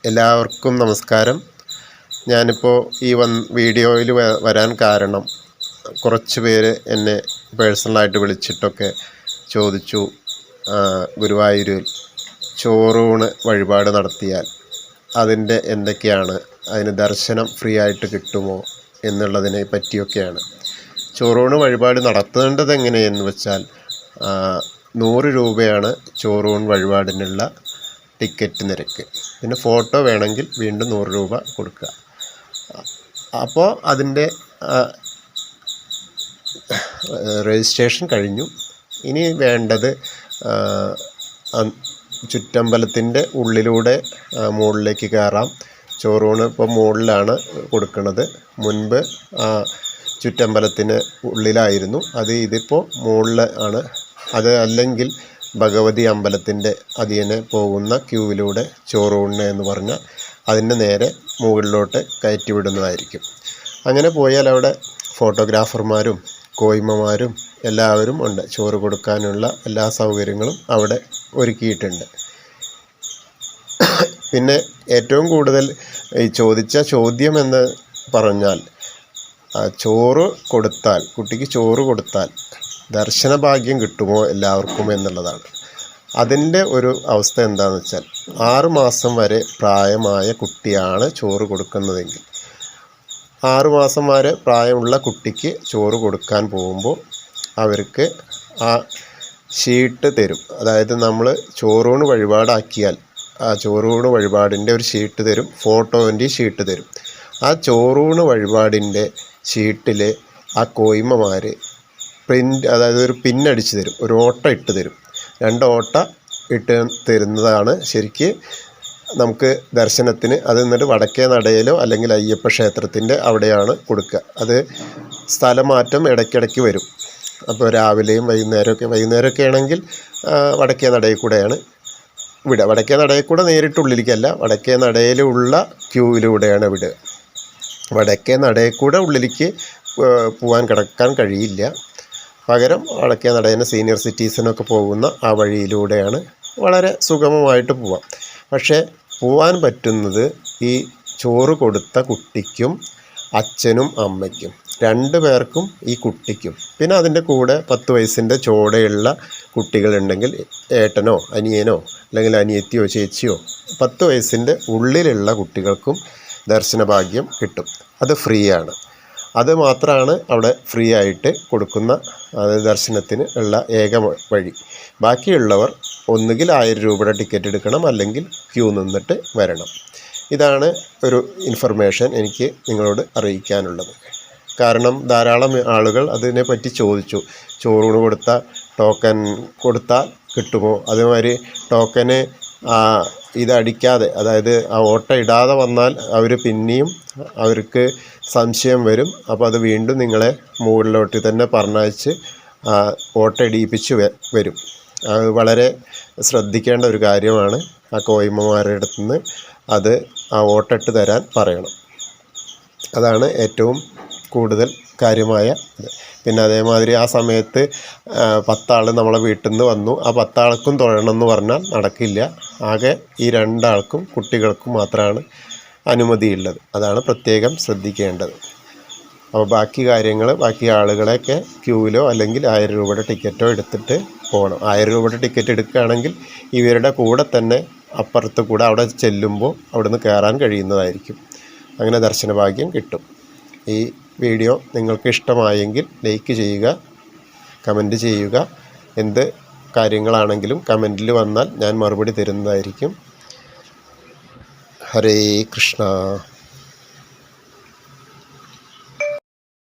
എല്ലാവർക്കും നമസ്കാരം. ഞാനിപ്പോൾ ഈ വീഡിയോയിൽ വരാൻ കാരണം കുറച്ച് പേര് എന്നെ പേഴ്സണലായിട്ട് വിളിച്ചിട്ടൊക്കെ ചോദിച്ചു, ഗുരുവായൂരിൽ ചോറൂണ് വഴിപാട് നടത്തിയാൽ അതിൻ്റെ എന്തൊക്കെയാണ്, അതിന് ദർശനം ഫ്രീ ആയിട്ട് കിട്ടുമോ എന്നുള്ളതിനെ പറ്റിയൊക്കെയാണ്. ചോറൂണ് വഴിപാട് നടത്തേണ്ടത് എങ്ങനെയെന്ന് വെച്ചാൽ 100 രൂപയാണ് ചോറൂൺ വഴിപാടിനുള്ള ടിക്കറ്റ് നിരക്ക്. പിന്നെ ഫോട്ടോ വേണമെങ്കിൽ വീണ്ടും 100 രൂപ കൊടുക്കുക. അപ്പോൾ അതിൻ്റെ രജിസ്ട്രേഷൻ കഴിഞ്ഞു. ഇനി വേണ്ടത് ചുറ്റമ്പലത്തിൻ്റെ ഉള്ളിലൂടെ മുകളിലേക്ക് കയറാം. ചോറൂണ് ഇപ്പോൾ മുകളിലാണ് കൊടുക്കുന്നത്. മുൻപ് ചുറ്റമ്പലത്തിന് ഉള്ളിലായിരുന്നു, ഇതിപ്പോൾ മുകളിൽ ആണ്. അത് അല്ലെങ്കിൽ ഭഗവതി അമ്പലത്തിൻ്റെ അതിനെ പോകുന്ന ക്യൂവിലൂടെ ചോറൂണ് എന്ന് പറഞ്ഞാൽ അതിൻ്റെ നേരെ മുകളിലോട്ട് കയറ്റി വിടുന്നതായിരിക്കും. അങ്ങനെ പോയാൽ അവിടെ ഫോട്ടോഗ്രാഫർമാരും കോയ്മമാരും എല്ലാവരും ഉണ്ട്. ചോറ് കൊടുക്കാനുള്ള എല്ലാ സൗകര്യങ്ങളും അവിടെ ഒരുക്കിയിട്ടുണ്ട്. പിന്നെ ഏറ്റവും കൂടുതൽ ഈ ചോദിച്ച ചോദ്യം എന്ന് പറഞ്ഞാൽ, കുട്ടിക്ക് ചോറ് കൊടുത്താൽ ദർശനഭാഗ്യം കിട്ടുമോ എല്ലാവർക്കും എന്നുള്ളതാണ്. അതിൻ്റെ ഒരു അവസ്ഥ എന്താണെന്ന് വെച്ചാൽ, 6 മാസം വരെ പ്രായമായ കുട്ടിയാണ് ചോറ് കൊടുക്കുന്നതെങ്കിൽ, 6 മാസം വരെ പ്രായമുള്ള കുട്ടിക്ക് ചോറ് കൊടുക്കാൻ പോകുമ്പോൾ അവർക്ക് ആ ഷീട്ട് തരും. അതായത് നമ്മൾ ചോറൂണ് വഴിപാടാക്കിയാൽ ആ ചോറൂണ് വഴിപാടിൻ്റെ ഒരു ഷീട്ട് തരും, ഫോട്ടോൻ്റെ ഷീട്ട് തരും. ആ ചോറൂണ് വഴിപാടിൻ്റെ ഷീട്ടിൽ ആ കോയ്മമാർ അതായത് ഒരു പിന്നടിച്ച് തരും, ഒരു ഓട്ട ഇട്ട് തരും. 2 ഓട്ട ഇട്ട് തരുന്നതാണ് ശരിക്ക് നമുക്ക് ദർശനത്തിന്. അത് എന്നിട്ട് വടക്കേ നടയിലോ അല്ലെങ്കിൽ അയ്യപ്പ ക്ഷേത്രത്തിൻ്റെ അവിടെയാണ് കൊടുക്കുക. അത് സ്ഥലമാറ്റം ഇടയ്ക്കിടയ്ക്ക് വരും. അപ്പോൾ രാവിലെയും വൈകുന്നേരമൊക്കെ ആണെങ്കിൽ വടക്കേ നടയിൽ കൂടെയാണ് വിടുക. വടക്കേ നടയിൽ കൂടെ നേരിട്ടുള്ളിലേക്കല്ല, വടക്കേ നടയിലുള്ള ക്യൂവിലൂടെയാണ് വിടുക. വടക്കേ നടയിൽ കൂടെ ഉള്ളിലേക്ക് കിടക്കാൻ കഴിയില്ല. പകരം വടക്കേ നടയിന് സീനിയർ സിറ്റിസനൊക്കെ പോകുന്ന ആ വഴിയിലൂടെയാണ് വളരെ സുഗമമായിട്ട് പോവാം. പക്ഷേ പോവാൻ പറ്റുന്നത് ഈ ചോറ് കൊടുത്ത കുട്ടിക്കും അച്ഛനും അമ്മയ്ക്കും, 2 പേർക്കും ഈ കുട്ടിക്കും. പിന്നെ അതിൻ്റെ കൂടെ 10 വയസ്സിൻ്റെ ചോടെയുള്ള കുട്ടികളുണ്ടെങ്കിൽ ഏട്ടനോ അനിയനോ അല്ലെങ്കിൽ അനിയത്തിയോ ചേച്ചിയോ 10 വയസ്സിൻ്റെ ഉള്ളിലുള്ള കുട്ടികൾക്കും ദർശനഭാഗ്യം കിട്ടും. അത് ഫ്രീ ആണ്. അത് മാത്രമാണ് അവിടെ ഫ്രീ ആയിട്ട് കൊടുക്കുന്ന ദർശനത്തിന് ഉള്ള ഏക വഴി. ബാക്കിയുള്ളവർ ഒന്നുകിൽ 1000 രൂപയുടെ ടിക്കറ്റ് എടുക്കണം, അല്ലെങ്കിൽ ക്യൂ നിന്നിട്ട് വരണം. ഇതാണ് ഒരു ഇൻഫർമേഷൻ എനിക്ക് നിങ്ങളോട് അറിയിക്കാനുള്ളത്. കാരണം ധാരാളം ആളുകൾ അതിനെപ്പറ്റി ചോദിച്ചു. ചോറൂണ് ടോക്കൺ കൊടുത്താൽ കിട്ടുമോ? അതുമാതിരി ടോക്കന് ഇതടിക്കാതെ, അതായത് ആ ഓട്ട ഇടാതെ വന്നാൽ പിന്നെയും അവർക്ക് സംശയം വരും. അപ്പോൾ അത് വീണ്ടും നിങ്ങളെ മുകളിലോട്ട് തന്നെ പറഞ്ഞയച്ച് ഓട്ട ഇടിയിപ്പിച്ച് വരും. അത് വളരെ ശ്രദ്ധിക്കേണ്ട ഒരു കാര്യമാണ്. ആ കോയ്മമാരുടെ അടുത്ത് നിന്ന് ആ ഓട്ട ഇട്ട് തരാൻ പറയണം. അതാണ് ഏറ്റവും കൂടുതൽ കാര്യമായ ഇത്. പിന്നെ അതേമാതിരി ആ സമയത്ത് 10 ആൾ നമ്മളെ വീട്ടിൽ നിന്ന് വന്നു, ആ 10 ആൾക്കും തൊഴണം എന്ന് പറഞ്ഞാൽ നടക്കില്ല. ആകെ ഈ 2 ആൾക്കും കുട്ടികൾക്കും മാത്രമാണ് അനുമതിയുള്ളത്. അതാണ് പ്രത്യേകം ശ്രദ്ധിക്കേണ്ടത്. അപ്പോൾ ബാക്കി ആളുകളെയൊക്കെ ക്യൂവിലോ അല്ലെങ്കിൽ 1000 രൂപയുടെ ടിക്കറ്റോ എടുത്തിട്ട് പോകണം. 1000 രൂപയുടെ ടിക്കറ്റ് എടുക്കുകയാണെങ്കിൽ ഇവരുടെ കൂടെ തന്നെ അപ്പുറത്ത് കൂടെ അവിടെ ചെല്ലുമ്പോൾ അവിടുന്ന് കയറാൻ കഴിയുന്നതായിരിക്കും. അങ്ങനെ ദർശനഭാഗ്യം കിട്ടും. ഈ വീഡിയോ നിങ്ങൾക്ക് ഇഷ്ടമായെങ്കിൽ ലൈക്ക് ചെയ്യുക, കമൻറ്റ് ചെയ്യുക. എന്ത് കാര്യങ്ങളാണെങ്കിലും കമൻറ്റിൽ വന്നാൽ ഞാൻ മറുപടി തരുന്നതായിരിക്കും. ഹരേ കൃഷ്ണ.